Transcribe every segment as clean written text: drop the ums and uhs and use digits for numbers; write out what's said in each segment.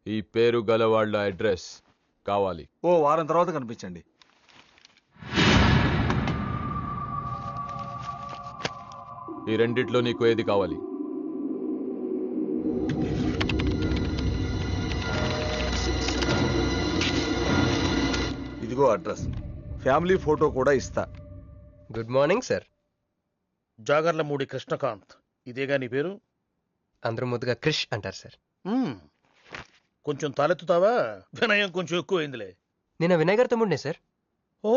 ఈ పేరు గల వాళ్ళ అడ్రస్ కావాలి. ఓ వారం తర్వాత కనిపించండి. ఈ రెండిట్లో నీకు ఏది కావాలి? ఇదిగో అడ్రస్, ఫ్యామిలీ ఫోటో కూడా ఇస్తా. Good morning sir. Jagarlamudi Krishnakanth, ఇదేగా నీ పేరు? అందరూ ముద్దుగా క్రిష్ అంటారు సార్. కొంచెం తలెత్తుతావా? వినయం కొంచెం ఎక్కువైందిలే. నేను వినయ్ గారి తమ్ముడినే సార్. ఓ,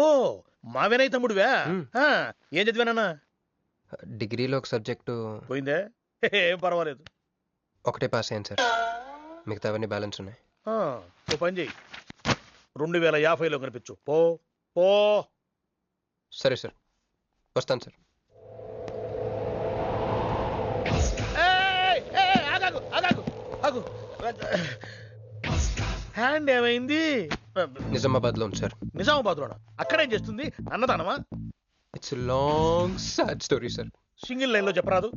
మా వినయ్ తమ్ముడివా? ఏం చదివానా? డిగ్రీలో ఒక సబ్జెక్టు పోయిందే, ఏం పర్వాలేదు. ఒకటే పాస్ అయ్యాను సార్, మిగతావన్నీ బ్యాలెన్స్ ఉన్నాయి. ఓ పని చెయ్యి, 2050లో కనిపించు. పో పో. సరే సార్, వస్తాను సార్. హ్యాండ్ ఏమైంది? నిజామాబాద్ లో ఉంది సార్. నిజామాబాద్ లోనా? అక్కడేం చేస్తుంది? అన్నదానమా? It's long sad story sir. Single line లో చెప్పరాదు?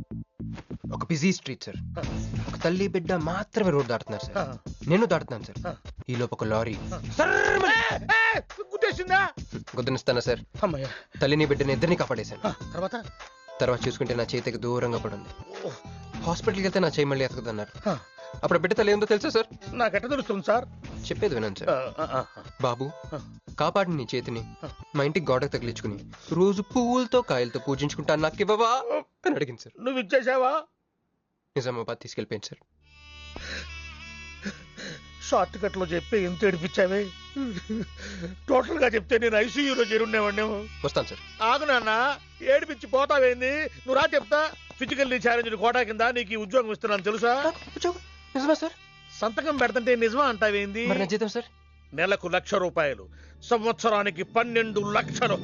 ఒక బిజీ స్ట్రీట్ సార్, ఒక తల్లి బిడ్డ మాత్రమే రోడ్ దాటుతున్నారు సార్. నేను దాటుతున్నాను సార్. ఈ లోపు ఒక లారీ గుద్దేసిందా? గుద్దనిస్తానా సార్? అమ్మయ్య. తల్లిని బిడ్డని ఇద్దరిని కాపాడేశాను. తర్వాత చూసుకుంటే నా చేతికి దూరంగా పడింది. హాస్పిటల్కి వెళ్తే నా చేయి మళ్ళీ ఎతకదన్నారు. అప్పుడు బిడ్డ తల్లి ఏందో తెలుసా సార్? నాకెట్ట తెలుస్తుంది సార్? చెప్పేది వినండి సార్. బాబు, కాపాడి నీ చేతిని మా ఇంటికి గోడకు తగిలించుకుని రోజు పువ్వులతో కాయలతో పూజించుకుంటాను, నాకు ఇవ్వవా అని అడిగింది సార్. నువ్వు ఇచ్చేసావా? నిజామాబాద్ తీసుకెళ్ళిపోయింది సార్. షార్ట్ కట్ లో చెప్పి ఎంత ఏడిపించావే. టోటల్ గా చెప్తే నేను ఐసీయూలో చేరుండేవాడినేమో. వస్తాను సార్. ఆగు నాన్న, ఏడిపించి పోతావేంది? నువ్వు రా చెప్తా. ఫిజికల్ ఛాలెంజ్ కోటా కింద నీకు ఈ ఉద్యోగం ఇస్తున్నాను తెలుసా? నిజమా సార్? సంతకం పెడతంటే నిజమా అంటావేంది? మరి నా జీతం సార్? నెలకు ₹1,00,000, సంవత్సరానికి 12 లక్షలు.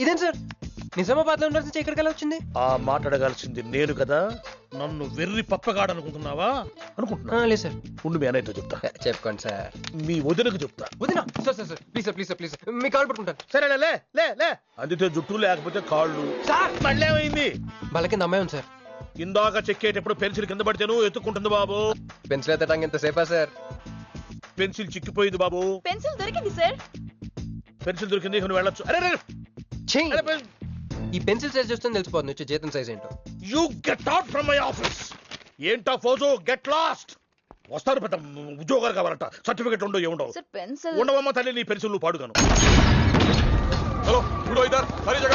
ఇదేం సార్, నిజామాబాద్ లో ఉండాల్సి ఇక్కడికి ఎలా వచ్చింది? ఆ మాట్లాడగాల్సింది నేను కదా. నన్ను వెర్రి పప్పగాడనుకుంటున్నావా? అనుకుంటున్నా. లేదు సార్. ఉండు, మీ అన్నయ్యతో చెప్తా. చెప్పుకోండి సార్. మీ వదినకు చెప్తా. వదినా? Sir sir sir, please sir, please sir, please sir, me call పట్టుకుంటాను. సరే లే లే లే. అందితే జుట్టు లేకపోతే కాళ్ళు. సార్ మళ్ళీ ఏమైంది? వాళ్ళ కింద అమ్మాయి ఉంది సార్. ఇందాక చెక్కేటప్పుడు పెన్సిల్ కింద పడితేను ఎత్తుకుంటుంది బాబు. పెన్సిల్ ఎత్తడానికి ఎంత సేపా సార్? పెన్సిల్ చిక్కిపోయింది బాబు. పెన్సిల్ దొరికింది సార్. పెన్సిల్ దొరికింది, నువ్వు వెళ్ళొచ్చు. అరే ఈ పెన్సిల్ సైజ్ చూస్తే తెలిసిపోతుంది వచ్చే జీతం సైజ్ ఏంటో. You get out from my office. ఏంటా ఫోజో, గెట్ లాస్ట్. వస్తారు పెద్ద ఉద్యోగాలు కావాలంట, సర్టిఫికెట్ ఉండవు ఏముండవు. పెన్సిల్ ఉండవమ్మ తల్లి, నీ పెన్సిల్ నువ్వు పాడుగాను. హలో, చూడో ఇద్దరు సరి జగ.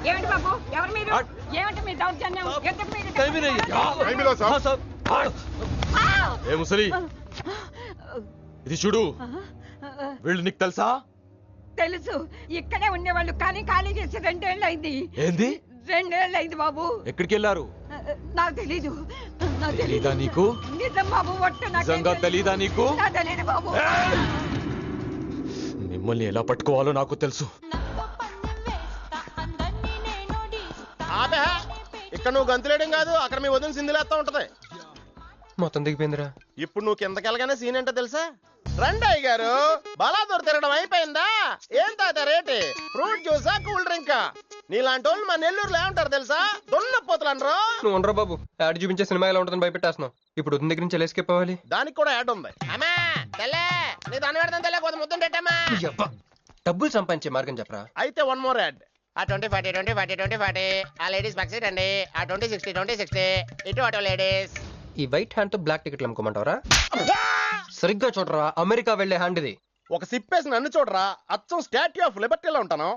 ఏమిటి బాబు, ఎవరు మీరు? ఏమిటి మీ దౌర్జన్యం? ఏ ముసలి, ఇది చూడు. వీళ్ళు నీకు తెలుసా? తెలుసు, ఇక్కడే ఉండేవాళ్ళు, కానీ ఖాళీ చేసి 2 ఏళ్ళు అయింది. ఏంది? 2 ఏళ్ళు అయింది బాబు. ఎక్కడికి వెళ్ళారు? నాకు తెలీదు. తెలీదా నీకు? నిజం బాబు, ఒట్టు. నిజంగా తెలీదా నీకు? తెలీదు బాబు. మిమ్మల్ని ఎలా పట్టుకోవాలో నాకు తెలుసు. ఇక్కడ నువ్వు గంతులేయడం కాదు, అక్కడ మీ వదిన సింధులేస్తా ఉంటది. మొత్తం దిగిపోయిందిరా. ఇప్పుడు నువ్వు కిందకెళ్ళగానే సీన్ ఏంటో తెలుసా? రండయ్య గారు, బలాదూర్ తిరగడం అయిపోయిందా? ఏం తాత రేటు? ఫ్రూట్ జ్యూసా, కూల్ డ్రింకా? నీలాంటి వాళ్ళు మా నెల్లూరులో ఏమంటారు తెలుసా? దొన్నపోతులు అనరు. నువ్వు ఉండరా బాబు, యాడ్ చూపించే సినిమా ఎలా ఉంటుందని భయపెట్టేస్తున్నావు. ఇప్పుడు వదిన దగ్గర నుంచి ఎలా ఎస్కేప్ అవ్వాలి? దానికి కూడా యాడ్ ఉంది. అమ్మా తెల్లే, నీ దాన్ని పెడతాను తెల్లే, కొంత ముద్దుంటమ్మా. డబ్బులు సంపాదించే మార్గం చెప్పరా. అయితే 1 more యాడ్. ఆ 20-40 20-40 20-40 ఆ లేడీస్ పక్షి రండి. ఆ 20-60 20-60 ఇటు అటు లేడీస్. ఈ వైట్ హ్యాండ్ తో బ్లాక్ టికెట్లు అమ్ముకోమంటావరా? సరిగ్గా చూడరా, అమెరికా వెళ్లే హ్యాండ్ ఇది. ఒక సిప్పేసి నన్ను చూడరా, అచ్చం స్టాట్యూ ఆఫ్ లిబర్టీలో ఉంటాను.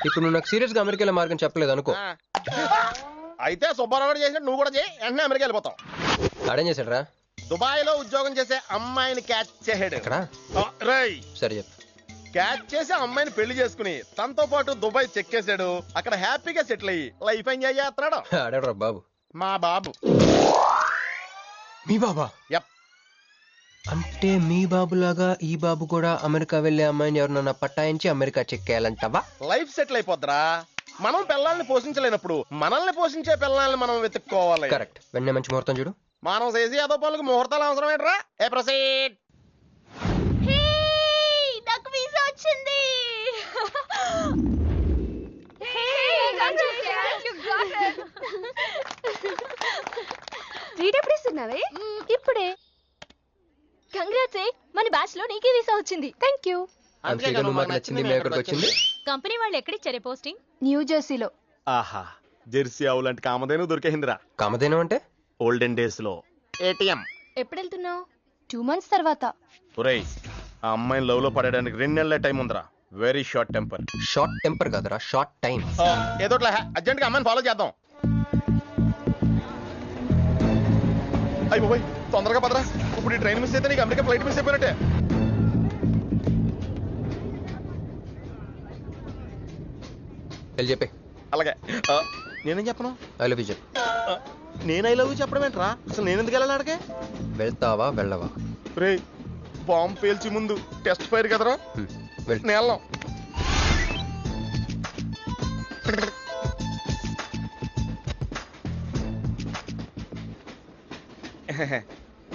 ఇప్పుడు నువ్వు నాకు సీరియస్ గా అమెరికా వెళ్ళే మార్గం చెప్పలేదు అనుకో. అయితే సుబ్బారావు చేసినట్టు నువ్వు కూడా చేయి, వెంటనే అమెరికా వెళ్ళిపోతావు. ఆడేం చేశాడరా? దుబాయ్ లో ఉద్యోగం చేసే అమ్మాయిని క్యాచ్ చేసాడు. ఎక్కడ? సరే చెప్పు. క్యాచ్ చేసి అమ్మాయిని పెళ్లి చేసుకుని తనతో పాటు దుబాయ్ చెక్కేశాడు. అక్కడ హ్యాపీగా సెటిల్ అయ్యి లైఫ్ ఎంజాయ్ చేస్తున్నాడు. ఆడాడు బాబు. మా బాబు. మీ బాబా? యప్. అంటే మీ బాబులాగా ఈ బాబు కూడా అమెరికా వెళ్ళే అమ్మాయిని ఎవరినన్నా పట్టాయించి అమెరికా చెక్కేయాలంటావా? లైఫ్ సెటిల్ అయిపోద్దిరా. మనం పిల్లల్ని పోషించలేనప్పుడు మనల్ని పోషించే పిల్లల్ని మనం వెతుక్కోవాలి. కరెక్ట్. వెంటనే మంచి ముహూర్తం చూడు. మానవ చేసి అదో పనులకు ముహూర్తాలు అవసరం ఏంట్రా? ఏ ప్రొసీడ్. నాకు వీసా వచ్చింది. రీడ్ ఎప్పుడు ఇస్తున్నావే? ఇప్పుడే. కంగ్రాట్స్. మన బ్యాచ్ లో నీకే వీసా వచ్చింది. Thank you. అందుకే నువ్వు మాకు నచ్చింది, మేము ఎక్కడికి వచ్చింది. కంపెనీ వాళ్ళు ఎక్కడిచ్చారే పోస్టింగ్? న్యూ జెర్సీలో. ఆహా, జెర్సీ ఆవు లాంటి కామధేను దొరికేసిందిరా. కామధేనం అంటే? ఓల్డెన్ డేస్ లో ఏటీఎం. ఎప్పుడు వెళ్తున్నావు? 2 months తర్వాత. ఒరేయ్, ఆ అమ్మాయిని లవ్ లో పడడానికి 2 నెలల టైం ఉందిరా. Very short temper. Short temper కాదురా, షార్ట్ టైం. ఏదో అర్జెంట్ గా అమ్మాయిని ఫాలో చేద్దాం. అయ్యి పోయి తొందరగా పదరా. ఇప్పుడు ఈ ట్రైన్ మిస్ అయితే నీకు అమెరికా ఫ్లైట్ మిస్ అయిపోయినట్టే. వెళ్ళి చెప్పే. అలాగే. నేనేం చెప్పను? ఐ లవ్ యూ చెప్పు. నేను ఐ లవ్ యూ చెప్పడం ఏంట్రా? అసలు నేను ఎందుకు వెళ్ళాలి అడిగే? వెళ్తావా వెళ్ళవా? రే, బాంబు పేల్చి ముందు టెస్ట్ ఫైర్ కదరా. వెళ్ళు. నేను వెళ్ళాం.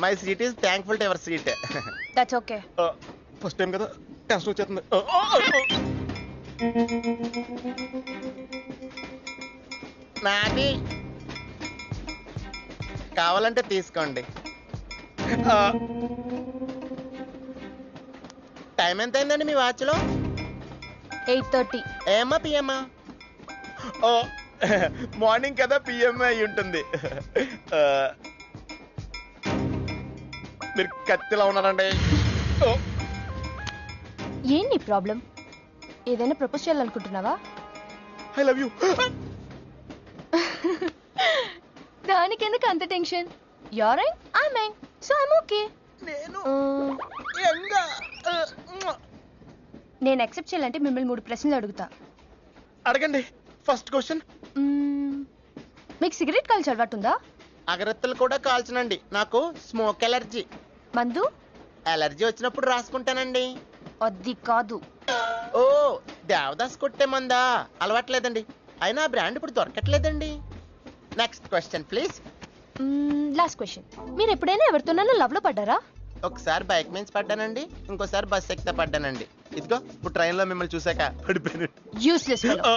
My seat is thankful to ever seat. That's okay. First time కదా, టెన్షన్ వచ్చేస్తుంది. నాది కావాలంటే తీసుకోండి. టైం ఎంత అయిందండి మీ వాచ్లో? 8:30. ఏమా పిఎమ్మా? ఓ, మార్నింగ్ కదా, పిఎంఏ అయి ఉంటుంది. మీరు కత్తిలా ఉన్నారండి. ఏం నీ ప్రాబ్లం? ఏదైనా ప్రపోజ్ చేయాలనుకుంటున్నావా? I love you. దానికి ఎందుకు అంత tension? You're young, I'm young, so I'm okay. నేను యాక్సెప్ట్ చేయాలంటే మిమ్మల్ని 3 ప్రశ్నలు అడుగుతా. అడగండి. First question. మీకు సిగరెట్ కాల్చి అలవాటు ఉందా? అగరత్తులు కూడా కాల్చనండి. నాకు స్మోక్ ఎలర్జీ. మందు? ఎలర్జీ వచ్చినప్పుడు రాసుకుంటానండి. అది కాదు. ఓ, దేవదాస్ కొట్టే మందా? అలవాట్లేదండి. అయినా బ్రాండ్ ఇప్పుడు దొరకట్లేదండి. Next question please. Last question. మీరు ఎప్పుడైనా ఎవరితోనైనా లవ్ లో పడ్డారా? ఒకసారి బైక్ మీద పడ్డానండి, ఇంకోసారి బస్ ఎక్కితే పడ్డానండి. ఇదిగో ఇప్పుడు ట్రైన్ లో మిమ్మల్ని చూసాక పడిపోయాను. Useless fellow.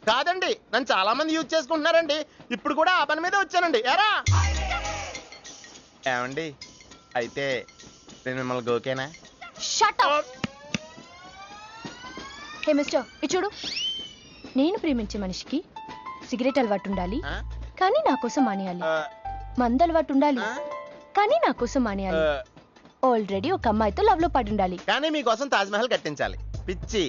కాదండి, నన్ను చాలా మంది యూజ్ చేసుకుంటున్నారండి. ఇప్పుడు కూడా ఆ పని మీద వచ్చానండి. ఎరా ఏమండి, అయితే నేను మిమ్మల్ని గోకేనా? Shut up. హే మిస్టర్, ఇది చూడు. నేను ప్రేమించే మనిషికి సిగరెట్ అలవాటు ఉండాలి, కానీ నా కోసం మానేయాలి. మందు అలవాటు ఉండాలి, కానీ నా కోసం మానేయాలి. ఆల్రెడీ ఒక అమ్మాయితో లవ్ లో పడి ఉండాలి, కానీ మీకోసం తాజ్ మహల్ కట్టించాలి. పిచ్చి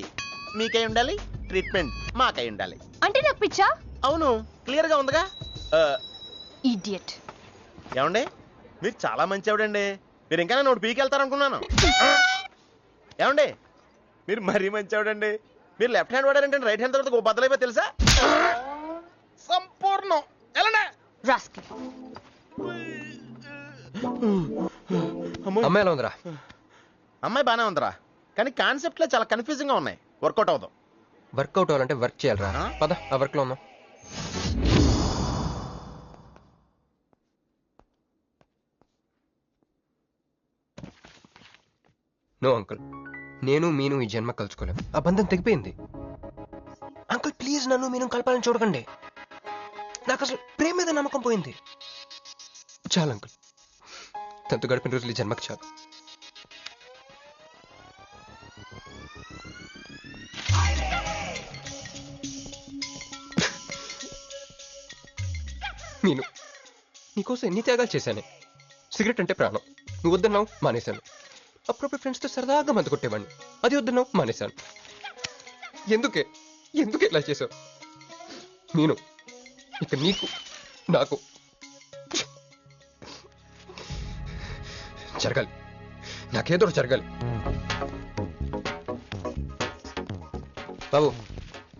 మీకై ఉండాలి, ట్రీట్మెంట్ మాకై ఉండాలి. అంటే నాకు పిచ్చా? అవును, క్లియర్ గా ఉందిగా. ఇడియట్. ఏమండి, మీరు చాలా మంచి ఆవిడండి. మీరు ఇంకా నన్ను పీకి వెళ్తారనుకున్నాను. ఏమండి, మీరు మరీ మంచి ఆవిడండి. మీరు లెఫ్ట్ హ్యాండ్ వాడారంటే రైట్ హ్యాండ్ తర్వాత బద్దలైపోయి తెలుసా? సంపూర్ణం. ఎలాండి రాస్కెల్. అమ్మాయి ఎలా ఉందిరా? అమ్మాయి బానే ఉందిరా, కానీ కాన్సెప్ట్ లో చాలా కన్ఫ్యూజింగ్ గా ఉన్నాయి. వర్కౌట్ అవుతాం. వర్కౌట్ అవ్వాలంటే వర్క్ చేయాలరా. పద, ఆ వర్క్ లో ఉన్నాం. నో అంకుల్, నేను మీను ఈ జన్మ కలుసుకోలేం. ఆ బంధం తెగిపోయింది. అంకుల్ ప్లీజ్, నన్ను మీను కలపాలని చూడకండి. నాకు అసలు ప్రేమ మీద నమ్మకం పోయింది. చాలు అంకుల్, తనతో గడిపిన రోజులు ఈ జన్మకు చాలు. మీను, నీకోసం ఎన్ని త్యాగాలు చేశానే. సిగరెట్ అంటే ప్రాణం, నువ్వు వద్దన్నావు, మానేశాను. అప్పుడప్పుడు ఫ్రెండ్స్తో సరదాగా మందు కొట్టేవాడిని, అది వద్దన్నావు, మానేశాను. ఎందుకే ఇలా చేసావు? మీను, ఇక నీకు నాకు జరగాలి, నాకేదో జరగాలి. బాబు,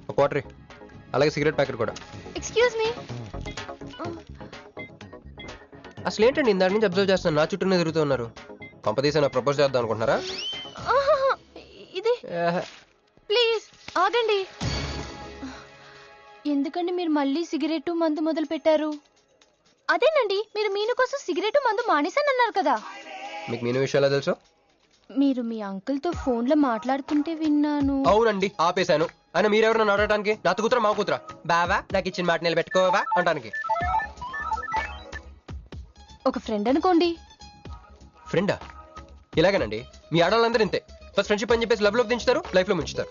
ఒక వాటర్, అలాగే సిగరెట్ ప్యాకెట్ కూడా. Excuse me. అసలు ఏంటండి ఇందాక నుంచి అబ్జర్వ్ చేస్తాను, నా చుట్టూనే తిరుగుతూ ఉన్నారు. పంపదీసి నా ప్రపోజ్ చేద్దాం అనుకుంటున్నారా? ఆహాహా, ఇది ప్లీజ్ ఆగండి. ఎందుకండి మీరు మళ్ళీ సిగరెట్ మందు మొదలు పెట్టారు? అదేనండి, మీరు మీను కోసం సిగరెట్ మందు మానేశానన్నారు కదా. మీకు మీను విషయాలు తెలుసు? మీరు మీ అంకుల్ తో ఫోన్ లో మాట్లాడుతుంటే విన్నాను. అవునండి, ఆపేశాను. ఆయన మీరెవరన్నా అడగడానికి? నా కూతురా మా కూతురా? బావా నాకు ఇచ్చిన మాట నిలబెట్టుకోవా అంటానికి. ఒక ఫ్రెండ్ అనుకోండి. ఫ్రెండా? ఇలాగేనండి, మీ ఆడవాళ్ళందరూ ఇంతే. ఫస్ట్ ఫ్రెండ్షిప్ అని చెప్పేసి లవ్ లోకి దించుతారు, లైఫ్ లో ముంచుతారు.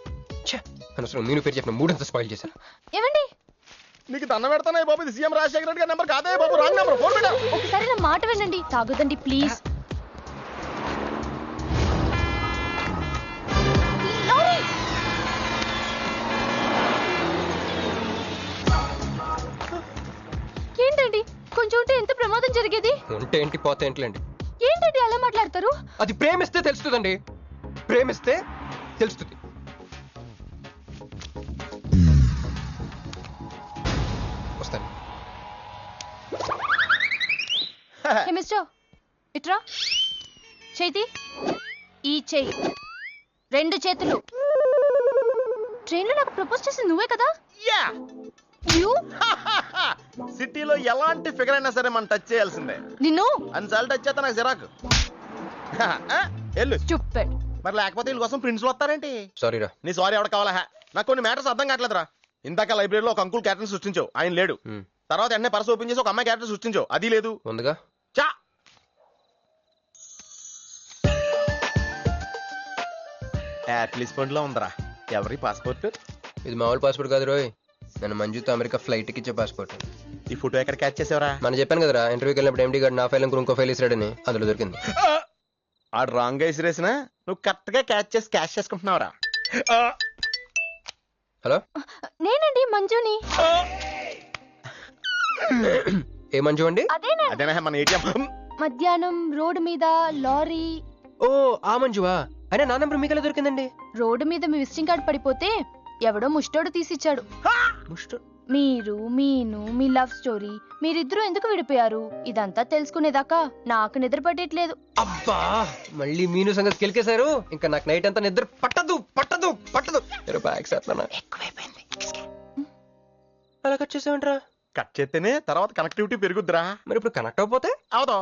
ఛే, అనవసరం మీను పేరు చెప్పిన మూడంతా స్పాయిల్ చేశారు. ఏమండి, నీకు దండం పెడతానే బాబు, ఇది సీఎం రాజశేఖర రెడ్డి గారి నెంబర్ కాదే బాబు, రాంగ్ నెంబర్. ఫోన్ పెట్టా. ఒకసారి నా మాట వినండి. తాగొద్దండి ప్లీజ్. లారీ! ఏంటండి, కొంచెం ఉంటే ఎంత ప్రమాదం జరిగేది. ఉంటే ఏంటి, పోతే ఏంటిలేండి. ఏంటండి అలా మాట్లాడతారు? అది ప్రేమిస్తే తెలుస్తుందండి, ప్రేమిస్తే తెలుస్తుంది. వస్తాను. హే మిస్టర్, ఇట్రా. చేతి ఈ చెయ్యి, రెండు చేతులు. ట్రైన్లో నాకు ప్రపోజ్ చేసింది నువ్వే కదా? యా. యూ సిటీలో ఎలాంటి ఫిగర్ అయినా సరే మనం టచ్ చేయాల్సిందే. నిన్ను అన్నిసార్లు టచ్ చేస్తా నాకు చిరాకు. వెళ్ళు. స్టూపిడ్. మరి లేకపోతే వీళ్ళ కోసం ప్రిన్స్లు వస్తారేంటి? సారీ రా. నీ సారీ ఎవడ కావాలా? నాకు కొన్ని మ్యాటర్స్ అర్థం కావట్లేదురా. ఇందాక లైబ్రరీలో ఒక అంకుల్ క్యారెక్టర్ సృష్టించావు, ఆయన లేడు. తర్వాత ఎన్నే పర్స్ ఓపెన్ చేసి ఒక అమ్మాయి క్యారెక్టర్ సృష్టించావు, అది లేదు. ముందుగా చా. యాట్లీస్ పండ్లో ఉందరా. ఎవరి పాస్పోర్ట్? ఇది మామూలు పాస్పోర్ట్ కాదు రోయ్, నన్ను మంజుతో అమెరికా ఫ్లైట్ కి ఇచ్చే పాస్పోర్ట్. ఈ ఫోటో ఎక్కడ క్యాచ్ చేసావరా? మనం చెప్పాను కదరా, ఇంటర్వ్యూకి వెళ్ళినప్పుడు ఎండి గారు నా ఫైల్ ఇంకో ఫైల్ ఇస్తాడని, అందులో దొరికింది. ఆడు రాంగ్ గా ఇసిరేసిన నువ్వు కరెక్ట్ గా క్యాచ్ చేసి క్యాష్ చేసుకుంటున్నావురా. హలో, నేనండి మంజుని. ఏ మంజు అండి? అదేనా మన ఏటీఎం. మధ్యాహ్నం రోడ్డు మీద లారీ. ఓ ఆ మంజువా? అయినా నా నెంబర్ మీకెలా దొరికిందండి? రోడ్డు మీద మీ విజిటింగ్ కార్డ్ పడిపోతే ఎవడో ముష్టోడు తీసిచ్చాడు. మీరు మీను మీ లవ్ స్టోరీ, మీరిద్దరూ ఎందుకు విడిపోయారు, ఇదంతా తెలుసుకునేదాకా నాకు నిద్ర పట్టేట్లేదు. అబ్బా, మళ్ళీ మీను సంగతి కెలికేశారు. ఇంకా నాకు నైట్ అంతా నిద్ర పట్టదు పట్టదు పట్టదు. ఎక్కువైపోయింది. అలా కట్ చేసామంటరా? కట్ చేస్తేనే తర్వాత కనెక్టివిటీ పెరుగుద్దిరా. మరి ఇప్పుడు కనెక్ట్ అయిపోతే అవుదా?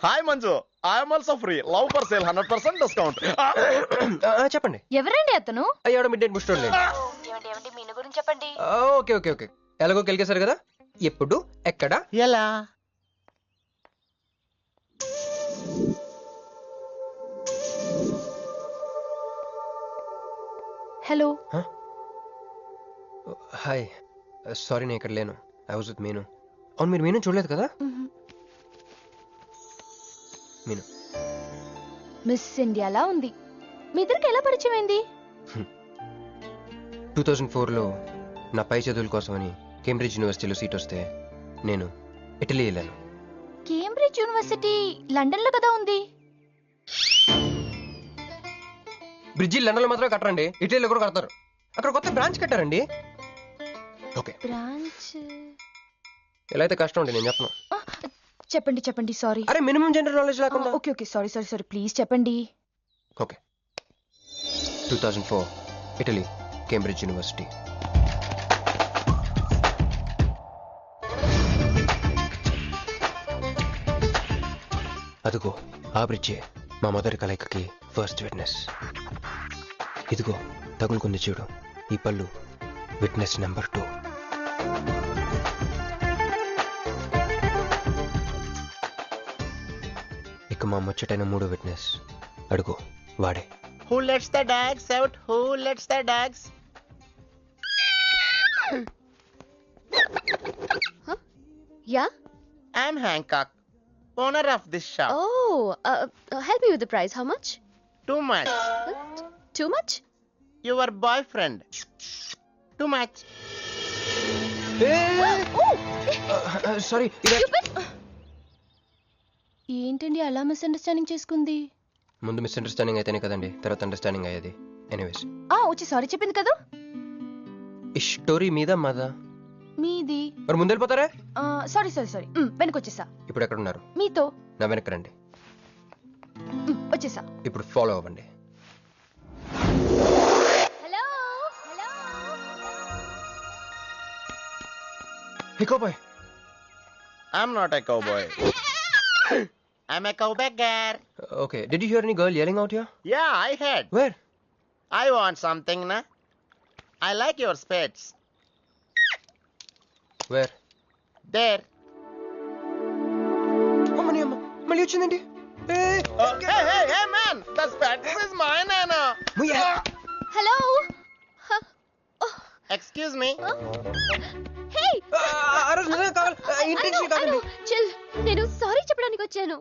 Hi Manju, I'm also free, love for sale, 100% discount. చెప్పండి. ఎవరండి అతను? అయ్యాడు మిడ్ నైట్ ముస్టోడ్ లేండి. మీను గురించి చెప్పండి. ఓకే ఓకే ఓకే, ఎలాగో కెలికేశారు కదా, ఎప్పుడు ఎక్కడ ఎలా? హలో. హాయ్, సారీ నేను ఇక్కడ లేను, ఐ వాజ్ విత్ మీను. అవును, మీరు మీను చూడలేదు కదా? మీను మిస్ ఇండియాలా ఉంది. మీ ఇద్దరికి ఎలా పరిచయం అయింది? 2004లో నా పై చదువుల కోసమని కేంబ్రిడ్జ్ యూనివర్సిటీలో సీట్ వస్తే నేను ఇటలీ వెళ్ళాను. కేంబ్రిడ్జ్ యూనివర్సిటీ లండన్ లో కదా ఉంది. బ్రిడ్జి లండన్ లో మాత్రమే కట్టరండి, ఇటలీలో కూడా కడతారు. అక్కడ కొత్త బ్రాంచ్ కట్టారండి. ఓకే, బ్రాంచ్ ఎలా అయితే కష్టం అండి, నేను చెప్పను. చెప్పండి చెప్పండి. సారీ. అరే మినిమం జనరల్ నాలెడ్జ్ లేకుండా. Okay okay, sorry sorry sorry, please చెప్పండి. Okay, 2004 Italy, Cambridge University. అదిగో ఆ బ్రిడ్జే మా మొదటి కలయికకి ఫస్ట్ విట్నెస్. ఇదిగో తగులుకుంది చూడు ఈ పళ్ళు, విట్నెస్ నెంబర్ 2. ఇక మా ముచ్చటైన 3వ విట్నెస్, అడుగు వాడే. Who lets the dogs out? Who lets the dogs? Yeah? I'm Hancock, owner of this shop. Oh, help me with the price. How much? Too much. Too much? Your boyfriend. Too much. Sorry. ఏంటండి అలా misunderstanding చేసుకుంది? ముందు misunderstanding అయితేనే కదండి తర్వాత understanding అయ్యేది. Anyways, వచ్చి sorry చెప్పింది కదా. ఈ స్టోరీ మీద మాదా మీది మరి ముందు వెళ్ళిపోతారా? సారీ సారీ సారీ వెనకొచ్చేసా. ఇప్పుడు ఎక్కడ ఉన్నారు? మీతో. నా వెనక్కి రండి. వచ్చేసా. ఇప్పుడు ఫాలో అవ్వండి. Hello hello hey cowboy. I'm not a cowboy. I'm a cowbagger. Okay, did you hear any girl yelling out here? Yeah, I heard. Where? I want something, na? I like your spades. Where? There. అమ్మని అమ్మ మళ్ళీ వచ్చిందండి. Hey, man! The spades is mine, Anna. Hello Excuse me. హే ఆ రోజు నిజంగా కావాలి, intention కాదండి. Chill. నేను సారీ చెప్పడానికి వచ్చాను.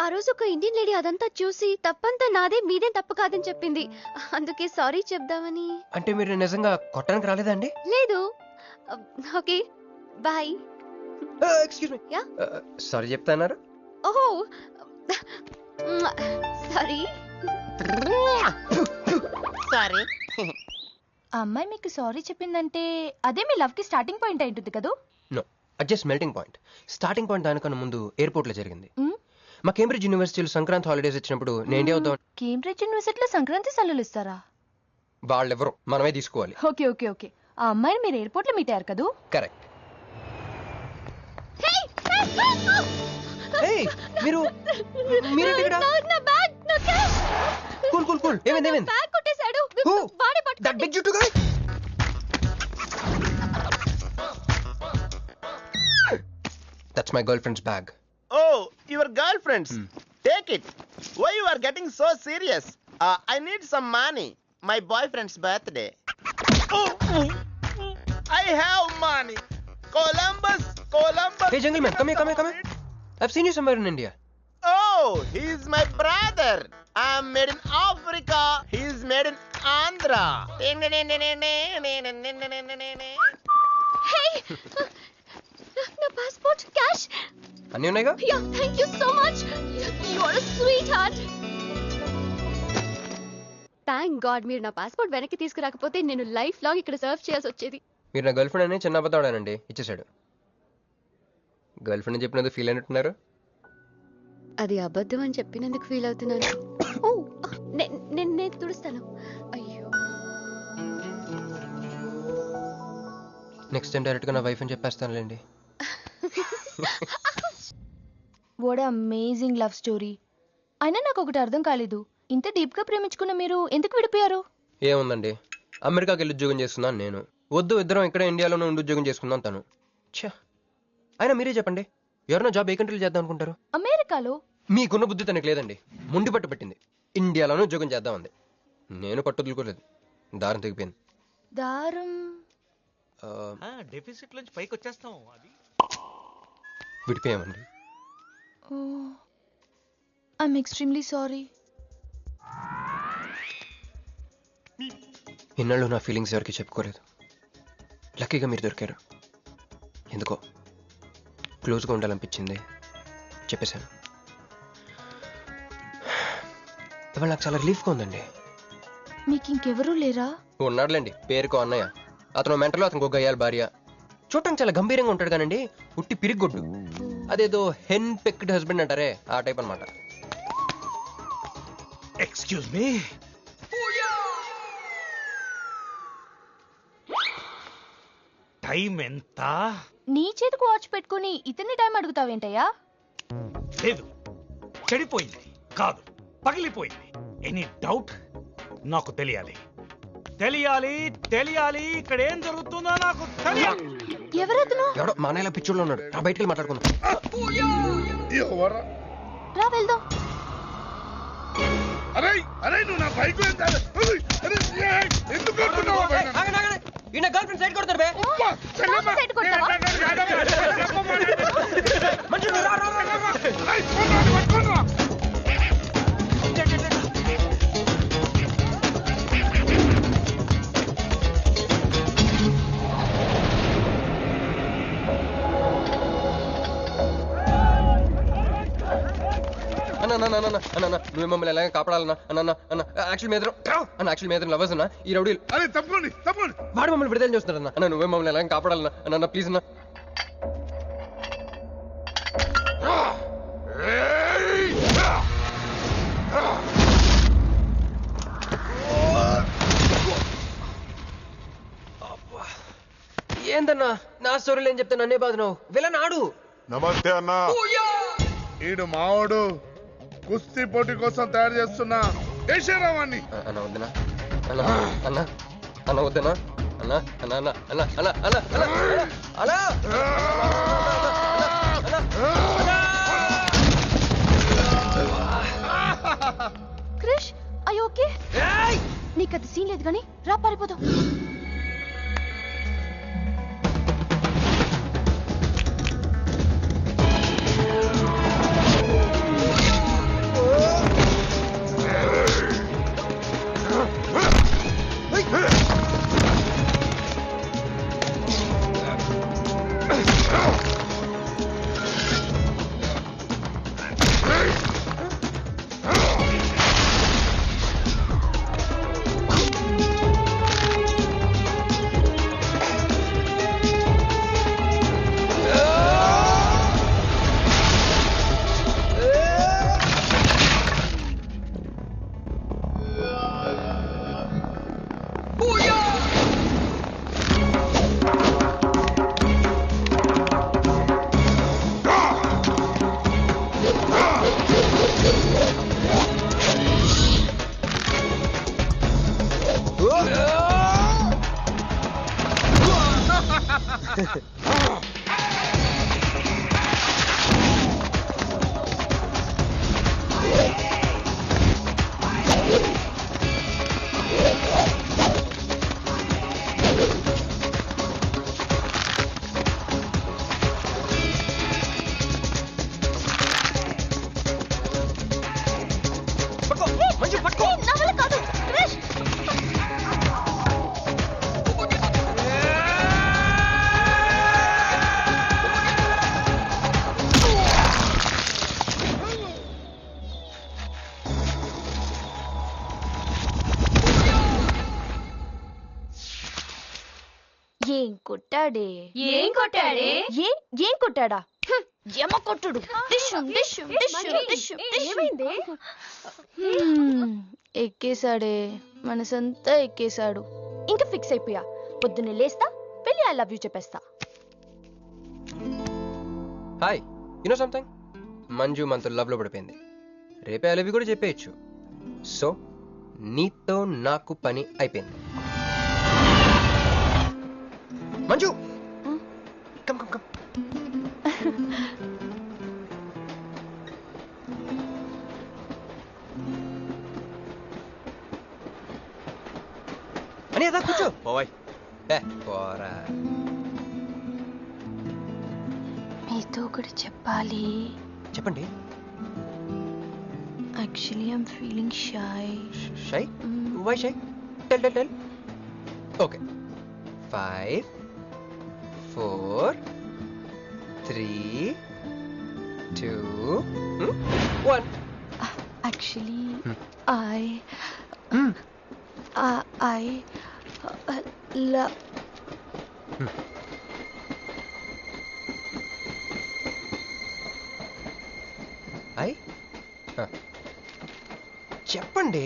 ఆ రోజు ఒక ఇండియన్ లేడీ అదంతా చూసి తప్పంతా నాదే మీదేం తప్పు కాదని చెప్పింది. అందుకే సారీ చెప్దామని. అంటే మీరు నిజంగా కొట్టడానికి రాలేదా అండి? లేదు. Okay bye. Excuse me. Yeah? Sorry చెప్తాన్నారు. ఓహో సారీ. Sorry. ఆ అమ్మాయి మీకు సారీ చెప్పిందంటే అదే మీ లవ్ కి స్టార్టింగ్ పాయింట్ అయి ఉంటుంది కదా? No, just melting point. Starting point దానికన్నా ముందు ఎయిర్పోర్ట్ లో జరిగింది. మ్? మా కేంబ్రిడ్జ్ యూనివర్సిటీలో సంక్రాంతి హాలిడేస్ ఇచ్చినప్పుడు నేను ఇండియా వద్దాం. కేంబ్రిడ్జ్ యూనివర్సిటీలో సంక్రాంతి సెలవులు ఇస్తారా? వాళ్ళెవరు, మనమే తీసుకోవాలి. Okay okay okay. ఆ అమ్మాయిని మీరు ఎయిర్పోర్ట్ లో మీట్ అయ్యారు కదా? కరెక్ట్. మీరేంటి ఇక్కడ? నా బ్యాగ్, నా క్యాష్. Cool cool cool. ఏమైంది ఏమైంది? బ్యాగ్ కొట్టేశాడు. Who? వాడే That పట్టుకోండి. big juttu guy? That's my girlfriend's bag. Oh, your girlfriend's. Take it. Why you are getting so serious? I need some money. My boyfriend's birthday. I have money. Columbus. Hey gentleman, come here. I've seen you somewhere in India. Oh, he's my brother. I'm made in Africa. He's made in Andhra. Hey! నా passport, cash. అన్నీ ఉన్నాయిగా? Yeah, thank you so much. You are a sweetheart. Thank God మీరు నా passport వెనక్కి తీసుకురాకపోతే నేను life long ఇక్కడ serve చేయాల్సి వచ్చేది. మీరు నా గర్ల్ ఫ్రెండ్ అని చిన్న అబద్ధాడానండి, ఇచ్చేసాడు. గర్ల్ ఫ్రెండ్ చెప్పినందుకు ఫీల్ అయినట్టున్నారు. అది అబద్ధం అని చెప్పినందుకు ఫీల్ అవుతున్నాను. ఓ నేను తుడుస్తాను. అయ్యో, నెక్స్ట్ టైం డైరెక్ట్ గా నా వైఫ్ అని చెప్పేస్తానులేండి. What amazing love story. అయినా నాకు ఒకటి అర్థం కాలేదు, ఇంత డీప్ గా ప్రేమించుకున్న మీరు ఎందుకు విడిపోయారు? ఏముందండి, అమెరికాకి వెళ్ళి ఉద్యోగం చేస్తున్నాను నేను. వద్దు, ఇద్దరం ఇక్కడ ఇండియాలోనే ఉండి ఉద్యోగం చేసుకుందాం తను. ఛా, అయినా మీరే చెప్పండి, ఎవరైనా జాబ్ ఏ కంట్రీలో చేద్దాం అనుకుంటారు? అమెరికాలో. మీకున్న బుద్ధి తనకి లేదండి. ముండి పట్టు పెట్టింది, ఇండియాలోనే ఉద్యోగం చేద్దాం అంది. నేను పట్టుదలుకోలేదు, దారం తెగిపోయింది. దారం డెఫిసిట్ నుంచి పైకి వచ్చేస్తాం. అది విడిపోయామండి. I'm extremely sorry. ఇన్నాళ్ళు నా ఫీలింగ్స్ ఎవరికి చెప్పుకోలేదు. లక్కీగా మీరు దొరికారు. ఎందుకో క్లోజ్గా ఉండాలనిపించింది, చెప్పేశాను. ఇవాళ నాకు చాలా రిలీఫ్గా ఉందండి. మీకు ఇంకెవరూ లేరా? ఉన్నాడులేండి, పేరుకో అన్నయ్య. అతను మెంటలో, అతను గొయ్యాలి భార్య. చూడటానికి చాలా గంభీరంగా ఉంటాడు కానండి, ఉట్టి పిరిగొడ్డు. అదేదో హెన్ పెక్డ్ హస్బెండ్ అంటారే, ఆ టైప్ అనమాట. Excuse me. టైం ఎంత? నీ చేతికి వాచ్ పెట్టుకుని ఇతన్ని టైం అడుగుతావేంటయ్యా? లేదు, చెడిపోయింది కాదు, పగిలిపోయింది. Any doubt? నాకు తెలియాలి. ఇక్కడ ఏం జరుగుతుందో నాకు తెలియాలి. ఎవరతను? ఎవడో మానేలా పిచ్చోళ్ళు ఉన్నాడు, రా బయటికి మాట్లాడుకుందాం. రా వెళ్దాం. అరే నువ్వు నా బైక్ ఎందుకు ఈయన గర్ల్ ఫ్రెండ్ సైడ్ కొడతారు బే. సైడ్ కొడతావా? అన్న నువ్వే మమ్మల్ని ఎలాగ కాపాడాలన్నా అన్న యాక్చువల్ మీద లవర్స్ అన్న ఈ రౌడీలు అరే తప్పండి తప్పండి. వాడు మమ్మల్ని విడుదల చేస్తున్నారన్న అన్న నువ్వే మమ్మల్ని ఎలాగ కాపాడాలన్నా అన్న ప్లీజ్ అన్న. ఏందన్నా నా స్టోరీలు ఏం చెప్తా నన్నే బాధ నువ్వు వెళ్ళనాడు. నమస్తే అన్నా. ఈడు మావాడు కుస్తీ పోటీ కోసం తయారు చేస్తున్నా యశరావాణ్ణి. అన్న వద్దనా అన్న అన్న అన్న వద్దనా అన్న అన్న అన్న అన్న అన్న అన్న అన్న క్రిష్ అయ్యో ఓకే నీకు అది సీన్ లేదు కానీ రా పారిపోదాం. ఏం కొట్టాడే ఏం కొట్టాడే? ఏం కొట్టాడా యమ కొట్టుడు ఎక్కేశాడే మనసంతా ఎక్కేశాడు. ఇంకా ఫిక్స్ అయిపోయా పొద్దున్నే లేస్తా వెళ్ళి ఐ లవ్ యూ చెప్పేస్తా. హాయ్ యూనో సంథింగ్ మంజు మనతో లవ్ లో పడిపోయింది. రేపే ఐ లవ్ యూ కూడా చెప్పేయచ్చు. సో నీతో నాకు పని అయిపోయింది. Manju come come come. అని అదా కూర్చో. పోవాయ్. పోరా. మీతో ఒకటి చెప్పాలి. చెప్పండి. Actually I'm feeling shy. Shy? Why shy? Tell tell tell. Okay 5 4 3 2 1. Actually, I love. చెప్పండి.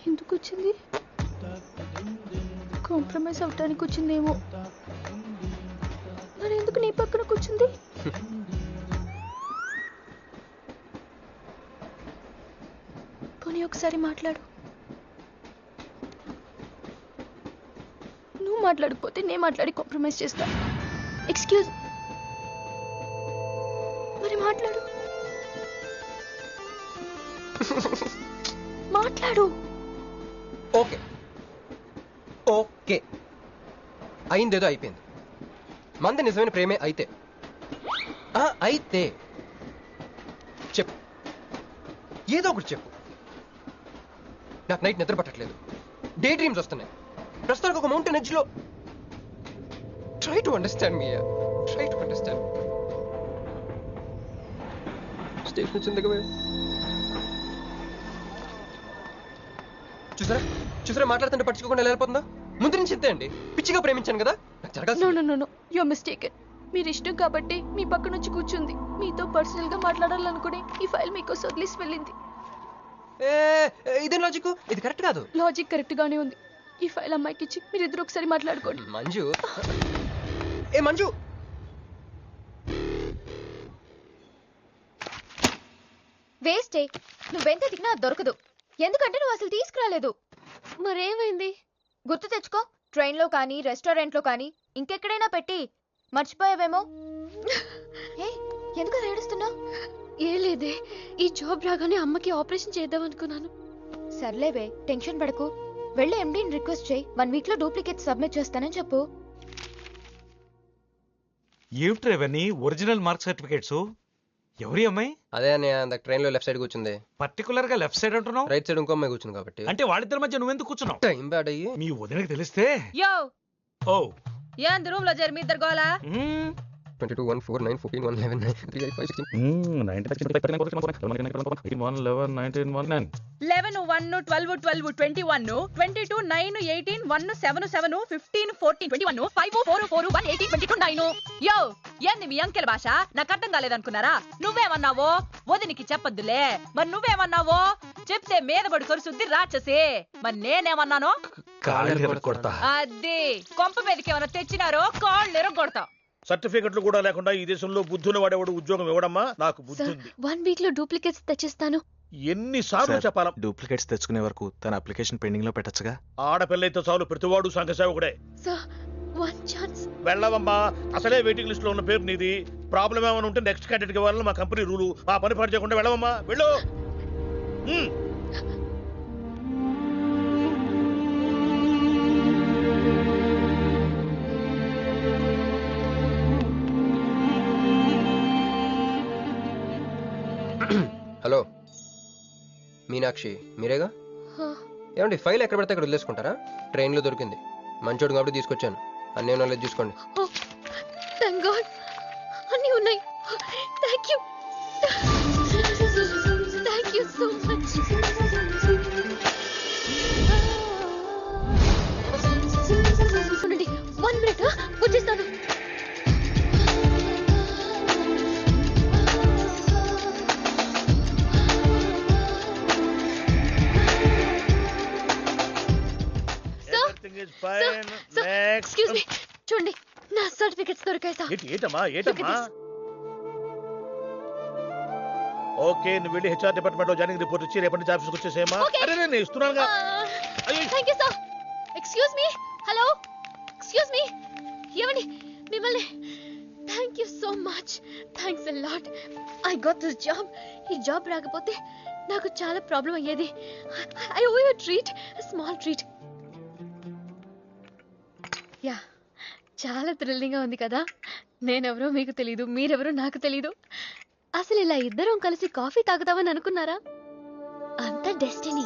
ఎందుకు వచ్చింది? కాంప్రమైజ్ అవటానికి వచ్చిందేమో. మరి ఎందుకు నీ పక్కన కూర్చుంది? పోనీ ఒకసారి మాట్లాడు. నువ్వు మాట్లాడకపోతే నేను మాట్లాడి కాంప్రమైజ్ చేస్తా. ఎక్స్క్యూజ్. మరి మాట్లాడు. మాట్లాడు. ఓకే ఓకే, అయిందేదో అయిపోయింది. మంది నిజమైన ప్రేమే అయితే అయితే చెప్పు, ఏదో ఒకటి చెప్పు. నాకు నైట్ నిద్ర పట్టట్లేదు, డే డ్రీమ్స్ వస్తున్నాయి. ప్రస్తుతానికి ఒక మౌంటైన్ ఎడ్జ్ లో. Try to understand me, try to understand. Station వచ్చింది కదా, చూసారా చూసారా, మాట్లాడుతుంటే పట్టించుకోకుండా ఎలా వెళ్ళిపోతుందో. ముందు నుంచి ఇంతే అండి, పిచ్చిగా ప్రేమించాను కదా, నాకు జరగాల్సింది. No you are mistaken. మీరు ఇష్టం కాబట్టి మీ పక్క నుంచి కూర్చుంది. మీతో పర్సనల్ గా మాట్లాడాలనుకుని ఈ ఫైల్ మీకోసం వదిలేసి వెళ్ళింది. ఇదేం లాజిక్? ఇది కరెక్ట్ కాదు. లాజిక్ కరెక్ట్ గానే ఉంది. ఈ ఫైల్ అమ్మాయికి ఇచ్చి మీరు ఇద్దరు ఒకసారి మాట్లాడుకోండి. మంజు, ఏ మంజు, వేస్టే, నువ్వెంత తిన్నా దొరకదు. ఎందుకంటే నువ్వు అసలు తీసుకురాలేదు. మరేమైంది గుర్తు తెచ్చుకో. ట్రైన్ లో కానీ రెస్టారెంట్ లో కానీ ఇంకెక్కడైనా పెట్టి మర్చిపోయావేమో. ఎందుకు ఏడుస్తున్నావు? ఏ లేదే, ఈ జాబ్ రాగానే అమ్మకి ఆపరేషన్ చేద్దాం అనుకున్నాను. సర్లేవే, టెన్షన్ పడకు. వెళ్ళి ఎండీని రిక్వెస్ట్ చేయి, 1 వీక్ లో డూప్లికేట్ సబ్మిట్ చేస్తానని చెప్పు. ఏమిట్రా ఇవన్నీ ఒరిజినల్ మార్క్ సర్టిఫికేట్స్? ఎవరి అమ్మాయి? అదే అన్నయ్య, ట్రైన్ లో లెఫ్ట్ సైడ్ కూర్చుంది. పర్టికులర్ గా లెఫ్ట్ సైడ్ అంటున్నావు? రైట్ సైడ్ ఇంకో అమ్మాయి కూర్చుంది కాబట్టి. అంటే వాళ్ళిద్దరి మధ్య నువ్వెందుకు కూర్చున్నావు? టైం బ్యాడ్ అయ్యి మీ వదినకి తెలిస్తే. యో ఓ ఏంది రూమ్ లో జరి మీ ఇద్దరు గోలా? 22 1 4 9 14 1 11 9 3 5 5 16 11 1 12 12 21 22 9 18 1 7 7 15 14 21 5 4 4 1 18 22 9. యో ఏంది మీ అంకెల భాష? నాకు అర్థం కాలేదనుకున్నారా? నువ్వేమన్నావో వదినికి చెప్పొద్దులే. మరి నువ్వేమన్నావో చెప్తే మీద పడి కరుసుద్ది రాక్షసి. మరి నేనేమన్నాను? కొడతా. అది కొంప మీదకి ఏమన్నా తెచ్చినారో కాళ్ళు ఎరగొడతా. సర్టిఫికెట్లు కూడా లేకుండా ఈ దేశంలో బుద్ధుని వాడేవాడు ఉద్యోగం ఇవ్వడమ్మా? నాకు బుద్ధి ఉంది. 1 వీక్ లో డూప్లికేట్స్ తెచ్చిస్తాను. ఎన్నిసార్లు చెప్పాలా? డూప్లికేట్స్ తెచ్చుకునే వరకు తన అప్లికేషన్ పెండింగ్ లో పెట్టచ్చుగా. ఆడపిల్లైతే చాలు, ప్రతివాడు సంఘ సేవకుడే. Sir, 1 chance. వెళ్ళవమ్మా, అసలే వెయిటింగ్ లిస్ట్ లో ఉన్న పేరు నీది. ప్రాబ్లం ఏమైనా ఉంటే నెక్స్ట్ క్యాండిడేట్ కి వెళ్ళాలి, మా కంపెనీ రూలు. ఆ పని పాటు చేయకుండా వెళ్ళవమ్మా, వెళ్ళు. హలో మీనాక్షి, మీరేగా? ఏమండి, ఫైల్ ఎక్కడ పడితే అక్కడ వదిలేసుకుంటారా? ట్రైన్ లో దొరికింది, మంచోడు కాబట్టి తీసుకొచ్చాను. అన్నీ నాలెడ్జ్ చూసుకోండి. థాంక్ గాడ్, అన్నీ ఉన్నాయి. Thank you, thank you so much. చూడండి, 1 మినిట్ వచ్చేస్తాను. ఎక్స్క్యూజ్ మీ, చూడండి నా సర్టిఫికెట్స్ దొరికాయి సార్. ఏటమ్మా ఏటమ్మా? ఓకే, నువ్వు వెళ్ళి హెచ్ఆర్ డిపార్ట్మెంట్ లో జాయినింగ్ రిపోర్ట్ ఇచ్చి రేపటి నుంచి ఆఫీస్కి వచ్చేసేమా. అరే నేను ఇస్తున్నానుగా. Thank you sir. Excuse me, hello, excuse me, ఏమండి మిమ్మల్ని. Thank you so much, thanks a lot. I got this job. ఈ జాబ్ రాకపోతే నాకు చాలా ప్రాబ్లం అయ్యేది. I owe you treat, small treat. Yeah, చాలా థ్రిల్లింగ్గా ఉంది కదా. నేనెవరో మీకు తెలీదు, మీరెవరో నాకు తెలీదు. అసలు ఇలా ఇద్దరం కలిసి కాఫీ తాగుతామని అనుకున్నారా? అంత destiny.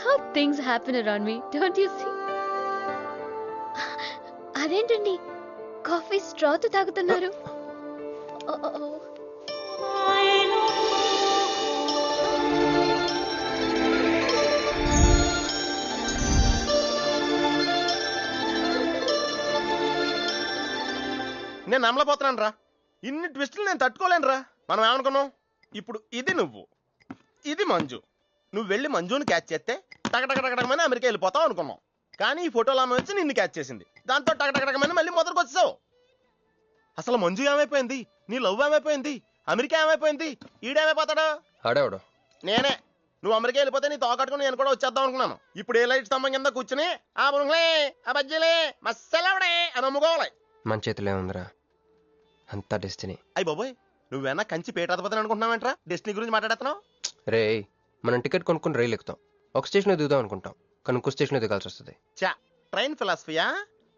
How things happen around me, don't you see? అదేంటండి కాఫీ స్ట్రాతో తాగుతున్నారు? నేను నమ్మలేకపోతున్నాను రా, ఇన్ని ట్విస్టులు నేను తట్టుకోలేను రా. మనం ఏమనుకున్నాం? ఇప్పుడు ఇది నువ్వు, ఇది మంజు. నువ్వు వెళ్ళి మంజుని క్యాచ్ చేస్తే టకటకటకమని అమెరికా వెళ్ళిపోతావు అనుకున్నాం. కానీ ఈ ఫోటోలో ఆమె వచ్చి నిన్ను క్యాచ్ చేసింది. దాంతో టకటకటకమని మళ్ళీ మొదటికి వచ్చేసావు. అసలు మంజు ఏమైపోయింది? నీ లవ్ ఏమైపోయింది? అమెరికా ఏమైపోయింది? ఈడేమైపోతాడు? ఆడేవాడు నేనే. నువ్వు అమెరికా వెళ్ళిపోతే నీ తోకట్టుకుని నేను కూడా వచ్చేద్దాం అనుకున్నాను. ఇప్పుడు ఏ లైట్ స్తంభం కింద కూర్చుని ఆ బుంగ్లే, ఆ బజ్జీలే, మస్సలవడే అని అమ్ముకోవాలి. మన చేతిలో ఉందిరా అంతా డెస్టినీ. అయ్యి బాబోయ్, నువ్వేనా కంచి పేటాధిపతిని అనుకుంటున్నావేంట్రా? డెస్టినీ గురించి మాట్లాడుతున్నావు? రే, మనం టికెట్ కొనుక్కొని రైలు ఎక్కుతాం. ఒక స్టేషన్లో దిగుదాం అనుకుంటాం, కానీ ఇంకో స్టేషన్లో దిగాల్సి వస్తుంది. చా ట్రైన్ ఫిలాసఫియా?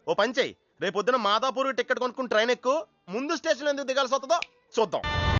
ఓ పని చెయ్యి, రేపు పొద్దున మాదాపూర్ టికెట్ కొనుక్కుని ట్రైన్ ఎక్కు, ముందు స్టేషన్ ఎందుకు దిగాల్సి వస్తుందో చూద్దాం.